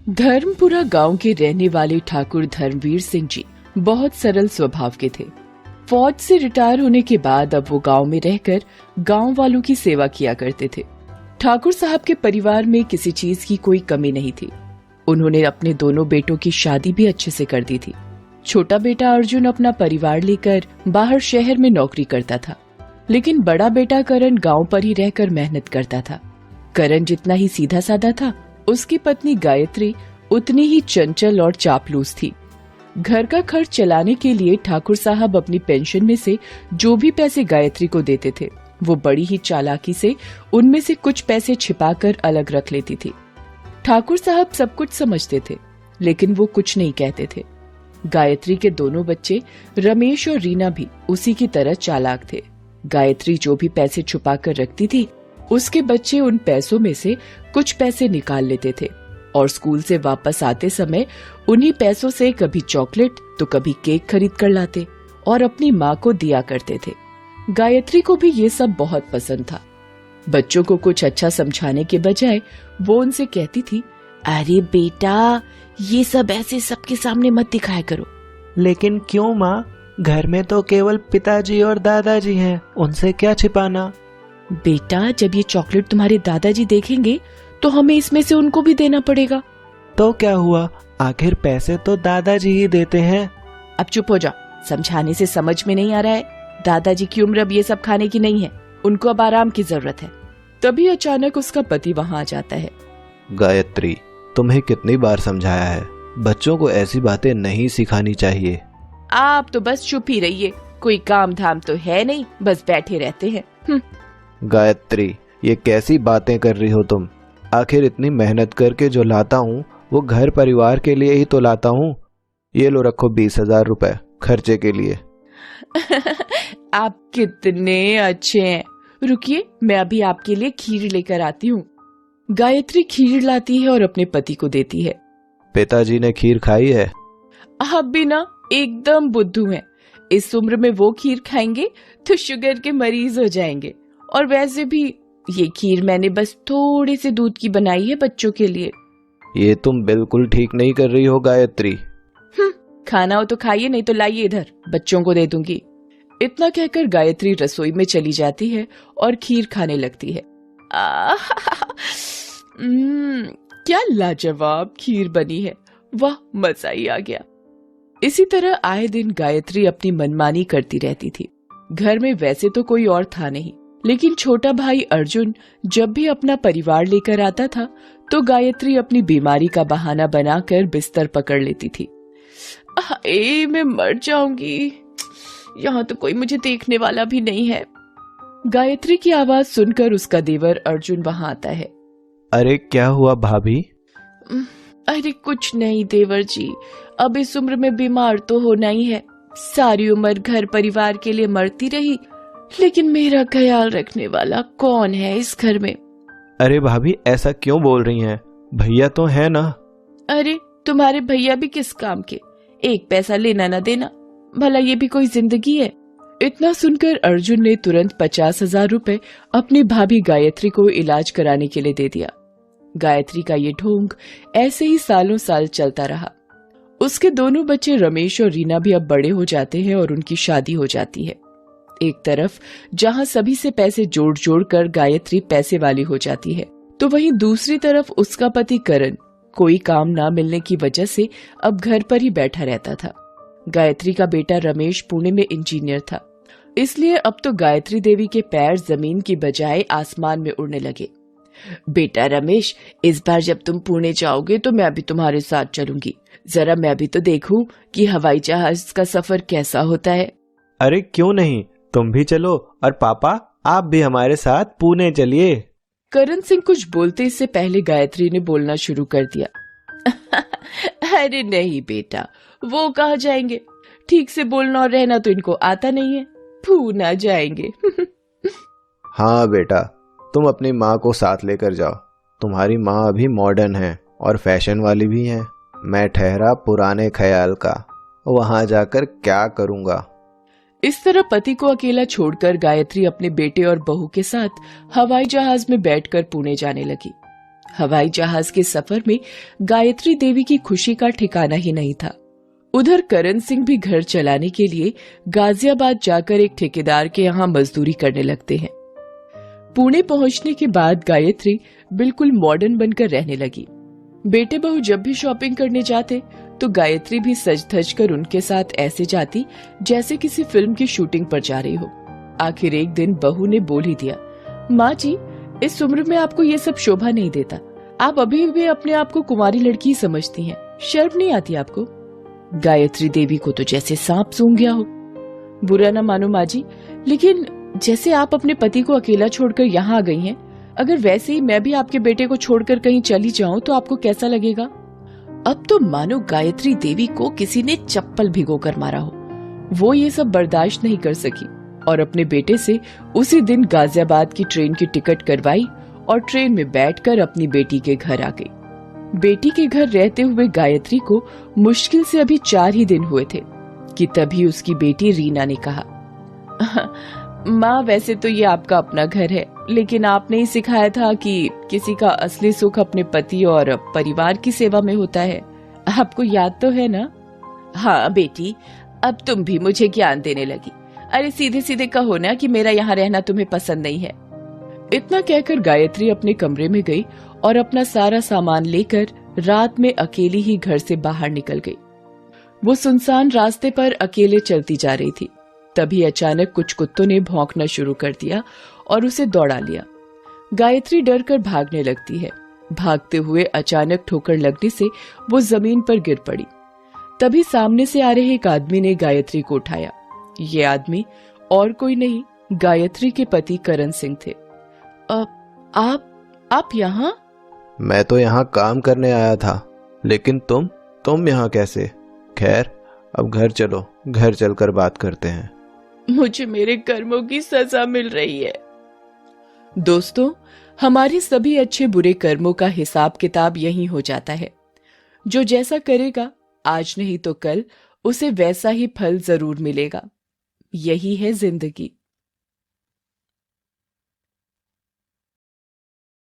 धर्मपुरा गांव के रहने वाले ठाकुर धर्मवीर सिंह जी बहुत सरल स्वभाव के थे। फौज से रिटायर होने के बाद अब वो गांव में रहकर गांव वालों की सेवा किया करते थे। ठाकुर साहब के परिवार में किसी चीज की कोई कमी नहीं थी। उन्होंने अपने दोनों बेटों की शादी भी अच्छे से कर दी थी। छोटा बेटा अर्जुन अपना परिवार लेकर बाहर शहर में नौकरी करता था, लेकिन बड़ा बेटा करण गांव पर ही रहकर मेहनत करता था। करण जितना ही सीधा साधा था, उसकी पत्नी गायत्री उतनी ही चंचल और चापलूस थी। घर का खर्च चलाने के लिए ठाकुर साहब अपनी पेंशन में से जो भी पैसे गायत्री को देते थे, वो बड़ी ही चालाकी से उनमें से कुछ पैसे छिपाकर अलग रख लेती थी। ठाकुर साहब सब कुछ समझते थे, लेकिन वो कुछ नहीं कहते थे। गायत्री के दोनों बच्चे रमेश और रीना भी उसी की तरह चालाक थे। गायत्री जो भी पैसे छुपा कर रखती थी, उसके बच्चे उन पैसों में से कुछ पैसे निकाल लेते थे और स्कूल से वापस आते समय उन्हीं पैसों से कभी चॉकलेट तो कभी केक खरीद कर लाते और अपनी माँ को दिया करते थे। गायत्री को भी ये सब बहुत पसंद था। बच्चों को कुछ अच्छा समझाने के बजाय वो उनसे कहती थी, अरे बेटा, ये सब ऐसे सबके सामने मत दिखाया करो। लेकिन क्यों माँ? घर में तो केवल पिताजी और दादाजी हैं, उनसे क्या छिपाना? बेटा, जब ये चॉकलेट तुम्हारे दादाजी देखेंगे तो हमें इसमें से उनको भी देना पड़ेगा। तो क्या हुआ, आखिर पैसे तो दादाजी ही देते हैं। अब चुप हो जा, समझाने से समझ में नहीं आ रहा है। दादाजी की उम्र अब ये सब खाने की नहीं है, उनको अब आराम की जरूरत है। तभी अचानक उसका पति वहाँ आ जाता है। गायत्री, तुम्हें कितनी बार समझाया है, बच्चों को ऐसी बातें नहीं सिखानी चाहिए। आप तो बस चुप ही रहिए, कोई काम धाम तो है नहीं, बस बैठे रहते हैं। गायत्री, ये कैसी बातें कर रही हो तुम? आखिर इतनी मेहनत करके जो लाता हूँ वो घर परिवार के लिए ही तो लाता हूँ। ये लो, रखो 20,000 रुपए खर्चे के लिए। आप कितने अच्छे हैं। रुकिए, मैं अभी आपके लिए खीर लेकर आती हूँ। गायत्री खीर लाती है और अपने पति को देती है। पिताजी ने खीर खाई है? आप भी ना एकदम बुद्धू हैं। इस उम्र में वो खीर खाएंगे तो शुगर के मरीज हो जाएंगे। और वैसे भी ये खीर मैंने बस थोड़े से दूध की बनाई है बच्चों के लिए। ये तुम बिल्कुल ठीक नहीं कर रही हो गायत्री। खाना हो तो खाइए, नहीं तो लाइए इधर, बच्चों को दे दूंगी। इतना कहकर गायत्री रसोई में चली जाती है और खीर खाने लगती है। क्या लाजवाब खीर बनी है, वाह, मजा ही आ गया। इसी तरह आए दिन गायत्री अपनी मनमानी करती रहती थी। घर में वैसे तो कोई और था नहीं, लेकिन छोटा भाई अर्जुन जब भी अपना परिवार लेकर आता था तो गायत्री अपनी बीमारी का बहाना बनाकर बिस्तर पकड़ लेती थी। मैं मर जाऊंगी, यहाँ तो कोई मुझे देखने वाला भी नहीं है। गायत्री की आवाज सुनकर उसका देवर अर्जुन वहां आता है। अरे क्या हुआ भाभी? अरे कुछ नहीं देवर जी, अब इस उम्र में बीमार तो होना ही है। सारी उम्र घर परिवार के लिए मरती रही, लेकिन मेरा ख्याल रखने वाला कौन है इस घर में? अरे भाभी, ऐसा क्यों बोल रही हैं? भैया तो है ना। अरे तुम्हारे भैया भी किस काम के, एक पैसा लेना ना देना, भला ये भी कोई जिंदगी है? इतना सुनकर अर्जुन ने तुरंत 50,000 रुपए अपनी भाभी गायत्री को इलाज कराने के लिए दे दिया। गायत्री का ये ढोंग ऐसे ही सालों साल चलता रहा। उसके दोनों बच्चे रमेश और रीना भी अब बड़े हो जाते हैं और उनकी शादी हो जाती है। एक तरफ जहां सभी से पैसे जोड़ जोड़ कर गायत्री पैसे वाली हो जाती है, तो वहीं दूसरी तरफ उसका पति करण कोई काम ना मिलने की वजह से अब घर पर ही बैठा रहता था। गायत्री का बेटा रमेश पुणे में इंजीनियर था, इसलिए अब तो गायत्री देवी के पैर जमीन की बजाय आसमान में उड़ने लगे। बेटा रमेश, इस बार जब तुम पुणे जाओगे तो मैं भी तुम्हारे साथ चलूंगी। जरा मैं भी तो देखूं कि हवाई जहाज का सफर कैसा होता है। अरे क्यों नहीं, तुम भी चलो, और पापा आप भी हमारे साथ पुणे चलिए। करण सिंह कुछ बोलते इससे पहले गायत्री ने बोलना शुरू कर दिया। अरे नहीं बेटा, वो कहाँ जाएंगे, ठीक से बोलना और रहना तो इनको आता नहीं है, पुणे जाएंगे। हाँ बेटा, तुम अपनी माँ को साथ लेकर जाओ। तुम्हारी माँ अभी मॉडर्न है और फैशन वाली भी है। मैं ठहरा पुराने ख्याल का, वहां जाकर क्या करूंगा। इस तरह पति को अकेला छोड़कर गायत्री अपने बेटे और बहू के साथ हवाई जहाज में बैठकर पुणे जाने लगी। हवाई जहाज के सफर में गायत्री देवी की खुशी का ठिकाना ही नहीं था। उधर करण सिंह भी घर चलाने के लिए गाजियाबाद जाकर एक ठेकेदार के यहाँ मजदूरी करने लगते हैं। पुणे पहुंचने के बाद गायत्री बिल्कुल मॉडर्न बनकर रहने लगी। बेटे बहू जब भी शॉपिंग करने जाते तो गायत्री भी सज धज कर उनके साथ ऐसे जाती जैसे किसी फिल्म की शूटिंग पर जा रही हो। आखिर एक दिन बहू ने बोल ही दिया, माँ जी, इस उम्र में आपको ये सब शोभा नहीं देता। आप अभी भी अपने आप को कुंवारी लड़की ही समझती हैं। शर्म नहीं आती आपको? गायत्री देवी को तो जैसे सांप सूंघ गया हो। बुरा ना मानो माँ जी, लेकिन जैसे आप अपने पति को अकेला छोड़कर यहाँ आ गई हैं, अगर वैसे ही मैं भी आपके बेटे को छोड़कर कहीं चली जाऊं तो आपको कैसा लगेगा? अब तो मानो गायत्री देवी को किसी ने चप्पल भिगोकर मारा हो। वो ये सब बर्दाश्त नहीं कर सकी और अपने बेटे से उसी दिन गाजियाबाद की ट्रेन की टिकट करवाई और ट्रेन में बैठकर अपनी बेटी के घर आ गई। बेटी के घर रहते हुए गायत्री को मुश्किल से अभी 4 ही दिन हुए थे कि तभी उसकी बेटी रीना ने कहा, माँ, वैसे तो ये आपका अपना घर है, लेकिन आपने ही सिखाया था कि किसी का असली सुख अपने पति और परिवार की सेवा में होता है। आपको याद तो है ना? हाँ बेटी, अब तुम भी मुझे ज्ञान देने लगी। अरे सीधे सीधे कहो ना कि मेरा यहाँ रहना तुम्हें पसंद नहीं है। इतना कहकर गायत्री अपने कमरे में गई और अपना सारा सामान लेकर रात में अकेली ही घर से बाहर निकल गई। वो सुनसान रास्ते पर अकेले चलती जा रही थी। तभी अचानक कुछ कुत्तों ने भौंकना शुरू कर दिया और उसे दौड़ा लिया। गायत्री डर कर भागने लगती है। भागते हुए अचानक ठोकर लगने से वो जमीन पर गिर पड़ी। तभी सामने से आ रहे एक आदमी ने गायत्री को उठाया। ये आदमी और कोई नहीं, गायत्री के पति करण सिंह थे। आप यहाँ? मैं तो यहाँ काम करने आया था, लेकिन तुम यहाँ कैसे? खैर, अब घर चलो, घर चलकर बात करते हैं। मुझे मेरे कर्मों की सजा मिल रही है। दोस्तों, हमारे सभी अच्छे बुरे कर्मों का हिसाब किताब यहीं हो जाता है। जो जैसा करेगा आज नहीं तो कल उसे वैसा ही फल जरूर मिलेगा। यही है जिंदगी।